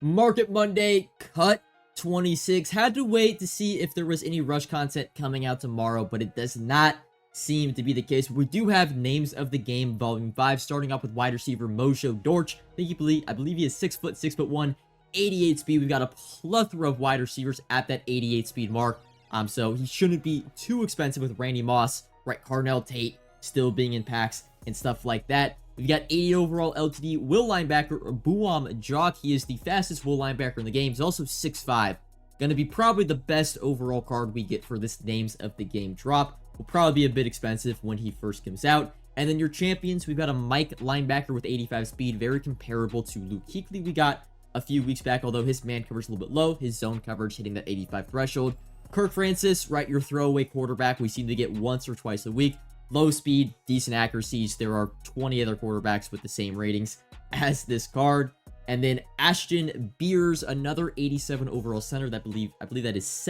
Market Monday, cut 26. Had to wait to see if there was any rush content coming out tomorrow, but it does not seem to be the case. We do have names of the game, volume 5, starting off with wide receiver Mojo Dortch. I believe he is 6 foot, 6'1", 88 speed. We've got a plethora of wide receivers at that 88 speed mark. So he shouldn't be too expensive with Randy Moss, right? Carnell Tate still being in packs and stuff like that. We've got 80 overall LTD will linebacker Buam Jock. He is the fastest will linebacker in the game. He's also 6'5". Going to be probably the best overall card we get for this names of the game drop. Will probably be a bit expensive when he first comes out. And then your champions, we've got a Mike linebacker with 85 speed, very comparable to Luke Kuechly we got a few weeks back, although his man coverage is a little bit low, his zone coverage hitting that 85 threshold. Kirk Francis, right, your throwaway quarterback we seem to get once or twice a week. Low speed, decent accuracies. There are 20 other quarterbacks with the same ratings as this card. And then Ashton Beers, another 87 overall center. I believe that is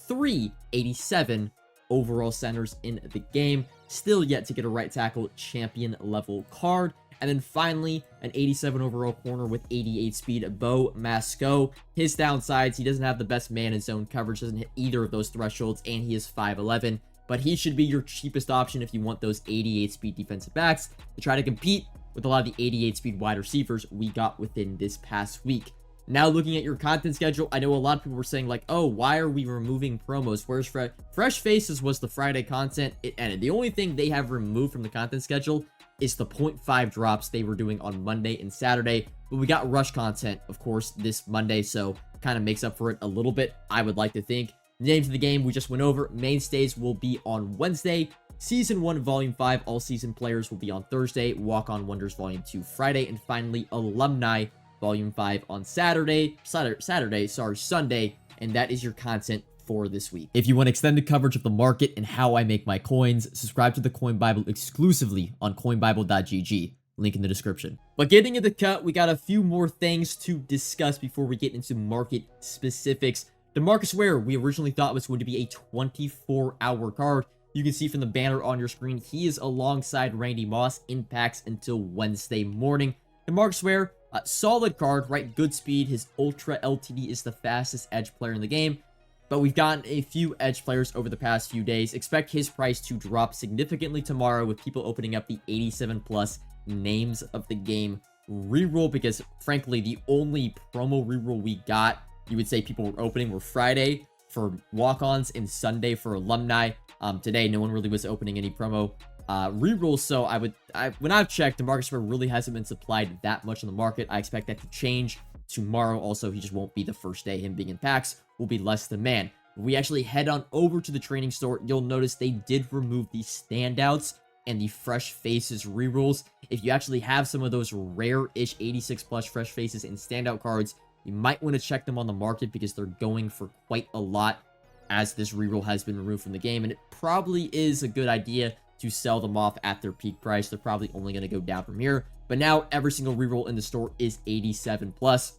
3 87 overall centers in the game. Still yet to get a right tackle champion level card. And then finally, an 87 overall corner with 88 speed, Bo Masco. His downsides, he doesn't have the best man in zone coverage, doesn't hit either of those thresholds, and he is 5'11". But he should be your cheapest option if you want those 88 speed defensive backs to try to compete with a lot of the 88 speed wide receivers we got within this past week. Now looking at your content schedule, I know a lot of people were saying like, oh, why are we removing promos? Where's Fresh Faces was the Friday content. It ended. The only thing they have removed from the content schedule is the 0.5 drops they were doing on Monday and Saturday. But we got rush content, of course, this Monday, so kind of makes up for it a little bit, I would like to think. The names of the game we just went over. Mainstays will be on Wednesday. Season 1 Volume 5 all season players will be on Thursday. Walk-On Wonders Volume 2 Friday. And finally, Alumni Volume 5 on Sunday. And that is your content for this week. If you want extended coverage of the market and how I make my coins, subscribe to the Coin Bible exclusively on coinbible.gg. Link in the description. But getting into the cut, we got a few more things to discuss before we get into market specifics. Demarcus Wear, we originally thought was going to be a 24-hour card. You can see from the banner on your screen, he is alongside Randy Moss in packs until Wednesday morning. Demarcus Wear, solid card, right? Good speed. His Ultra LTD is the fastest edge player in the game. But we've gotten a few edge players over the past few days. Expect his price to drop significantly tomorrow with people opening up the 87 plus names of the game reroll, because frankly, the only promo reroll we got, you would say people were opening, were Friday for walk-ons and Sunday for alumni. Today, no one really was opening any promo rerolls, so when I've checked, Demarcus Wear really hasn't been supplied that much on the market. I expect that to change tomorrow. Also, he just won't be the first day. Him being in packs will be less demand. When we actually head on over to the training store, you'll notice they did remove the standouts and the fresh faces rerolls. If you actually have some of those rare-ish 86 plus fresh faces and standout cards, you might want to check them on the market because they're going for quite a lot as this reroll has been removed from the game, and it probably is a good idea to sell them off at their peak price. They're probably only going to go down from here. But now every single reroll in the store is 87 plus,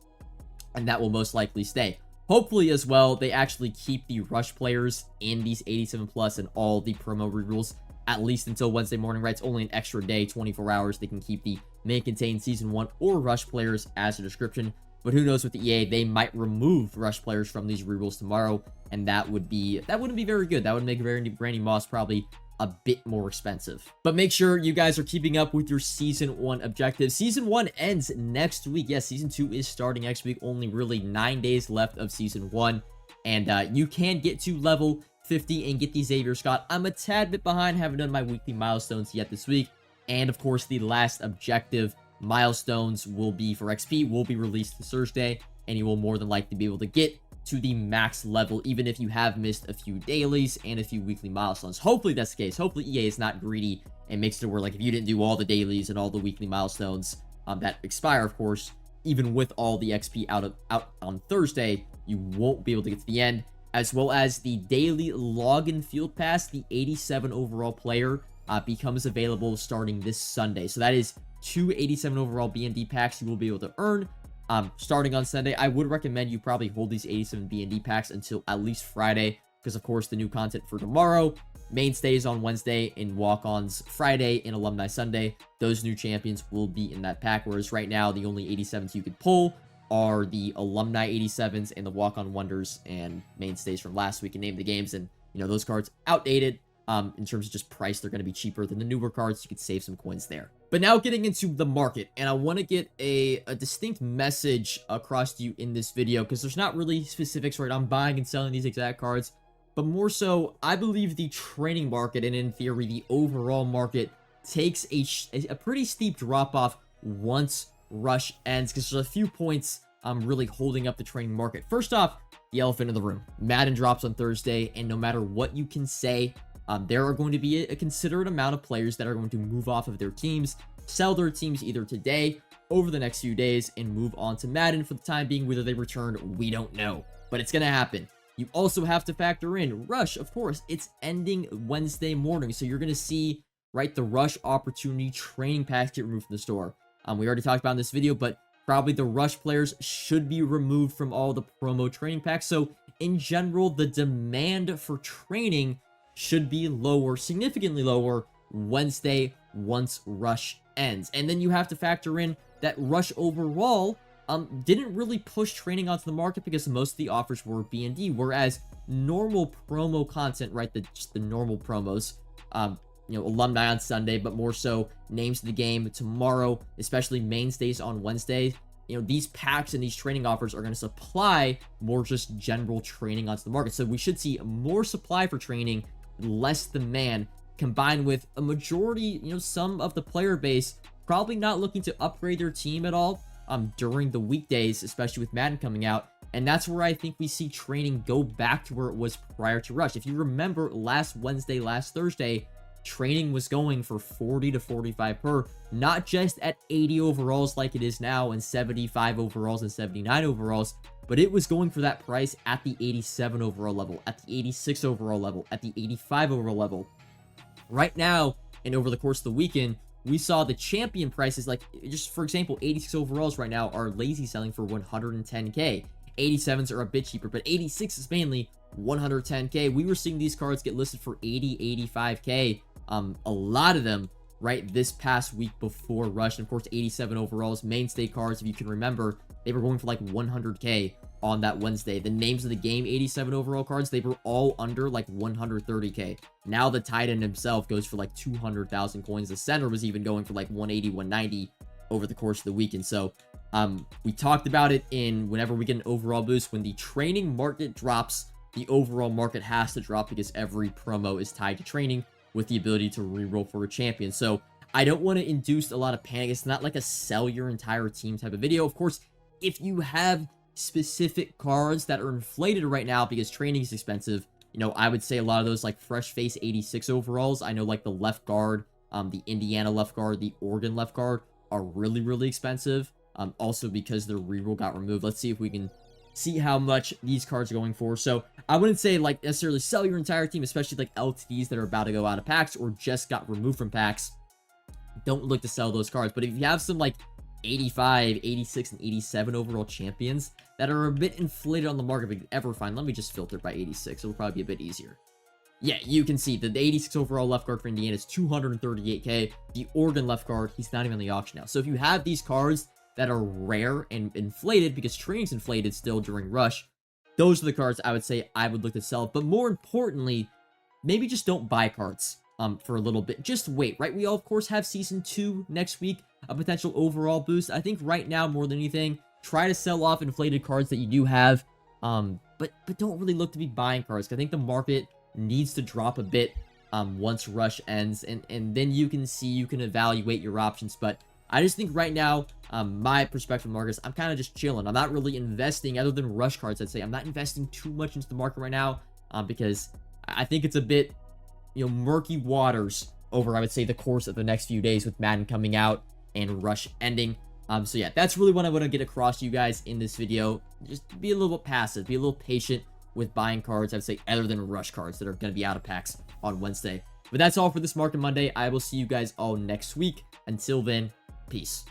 and that will most likely stay. Hopefully as well, they actually keep the rush players in these 87 plus and all the promo rerolls at least until Wednesday morning, right? It's only an extra day, 24 hours. They can keep the may contain season 1 or rush players as a description. But who knows with the EA, they might remove rush players from these rerolls tomorrow, and that wouldn't be very good. That would make Randy Moss probably a bit more expensive. But make sure you guys are keeping up with your Season 1 objectives. Season 1 ends next week. Yes, Season 2 is starting next week. Only really 9 days left of Season 1. And you can get to level 50 and get the Xavier Scott. I'm a tad bit behind. Haven't done my weekly milestones yet this week. And of course, the last objective milestones will be for XP, will be released this Thursday. And you will more than likely be able to get to the max level, even if you have missed a few dailies and a few weekly milestones. Hopefully that's the case. Hopefully EA is not greedy and makes it where, like, if you didn't do all the dailies and all the weekly milestones that expire, of course, even with all the XP out on Thursday, you won't be able to get to the end. As well as the daily login field pass, the 87 overall player becomes available starting this Sunday. So that is 2 87 overall BND packs you will be able to earn. Starting on Sunday. I would recommend you probably hold these 87 BND packs until at least Friday, because of course the new content for tomorrow, mainstays on Wednesday, and walk-ons Friday, and alumni Sunday, those new champions will be in that pack, whereas right now the only 87s you could pull are the alumni 87s and the walk-on wonders and mainstays from last week and name the games. And, you know, those cards outdated. In terms of just price, they're going to be cheaper than the newer cards. You could save some coins there. But now getting into the market, and I want to get a distinct message across to you in this video, because there's not really specifics, right? I'm buying and selling these exact cards, but more so, I believe the training market, and in theory, the overall market, takes a pretty steep drop-off once Rush ends, because there's a few points really holding up the training market. First off, the elephant in the room. Madden drops on Thursday, and no matter what you can say, there are going to be a considerate amount of players that are going to move off of their teams, sell their teams either today, over the next few days, and move on to Madden for the time being. Whether they return, we don't know, but it's going to happen. You also have to factor in Rush, of course. It's ending Wednesday morning, so you're going to see, right, the Rush opportunity training packs get removed from the store. We already talked about in this video, but probably the Rush players should be removed from all the promo training packs. So in general, the demand for training should be lower, significantly lower, Wednesday once Rush ends. And then you have to factor in that Rush overall didn't really push training onto the market because most of the offers were B&D, whereas normal promo content, right, just the normal promos, you know, alumni on Sunday, but more so names of the game tomorrow, especially mainstays on Wednesday. You know, these packs and these training offers are going to supply more just general training onto the market. So we should see more supply for training, less demand, combined with a majority, you know, some of the player base probably not looking to upgrade their team at all during the weekdays, especially with Madden coming out. And that's where I think we see training go back to where it was prior to Rush. If you remember last Wednesday, last Thursday, training was going for 40 to 45 per, not just at 80 overalls like it is now, and 75 overalls and 79 overalls, but it was going for that price at the 87 overall level, at the 86 overall level, at the 85 overall level. Right now, and over the course of the weekend, we saw the champion prices, like, just for example, 86 overalls right now are lazy selling for 110k. 87s are a bit cheaper, but 86 is mainly 110k. We were seeing these cards get listed for 80, 85k. A lot of them, right, this past week before Rush. And of course, 87 overalls, mainstay cards, if you can remember, they were going for like 100k on that Wednesday. The names of the game 87 overall cards, they were all under like 130k. Now the Titan himself goes for like 200,000 coins. The center was even going for like 180, 190 over the course of the weekend. So we talked about it in whenever we get an overall boost. When the training market drops, the overall market has to drop because every promo is tied to training with the ability to reroll for a champion. So I don't want to induce a lot of panic. It's not like a sell your entire team type of video. Of course, if you have specific cards that are inflated right now because training is expensive, you know, I would say a lot of those, like fresh face 86 overalls, I know like the left guard, the Indiana left guard, the Oregon left guard are really, really expensive. Also because their reroll got removed. Let's see if we can see how much these cards are going for. So I wouldn't say like necessarily sell your entire team, especially like LTDs that are about to go out of packs or just got removed from packs. Don't look to sell those cards. But if you have some like 85, 86, and 87 overall champions that are a bit inflated on the market, but ever find, let me just filter it by 86. It'll probably be a bit easier. Yeah, you can see that the 86 overall left guard for Indiana is 238k. The Oregon left guard, he's not even on the auction now. So if you have these cards that are rare and inflated because training's inflated still during Rush, those are the cards I would say I would look to sell. But more importantly, maybe just don't buy cards for a little bit. Just wait, right? We all, of course, have Season 2 next week, a potential overall boost. I think right now, more than anything, try to sell off inflated cards that you do have, but don't really look to be buying cards. I think the market needs to drop a bit once Rush ends, and then you can see, you can evaluate your options. But I just think right now, my perspective, Marcus, I'm kind of just chilling. I'm not really investing, other than Rush cards, I'd say. I'm not investing too much into the market right now, because I think it's a bit, you know, murky waters over, I would say, the course of the next few days with Madden coming out and Rush ending. So yeah, that's really what I want to get across to you guys in this video. Just be a little bit passive, be a little patient with buying cards, I'd say, other than Rush cards that are going to be out of packs on Wednesday. But that's all for this Market Monday. I will see you guys all next week. Until then, peace.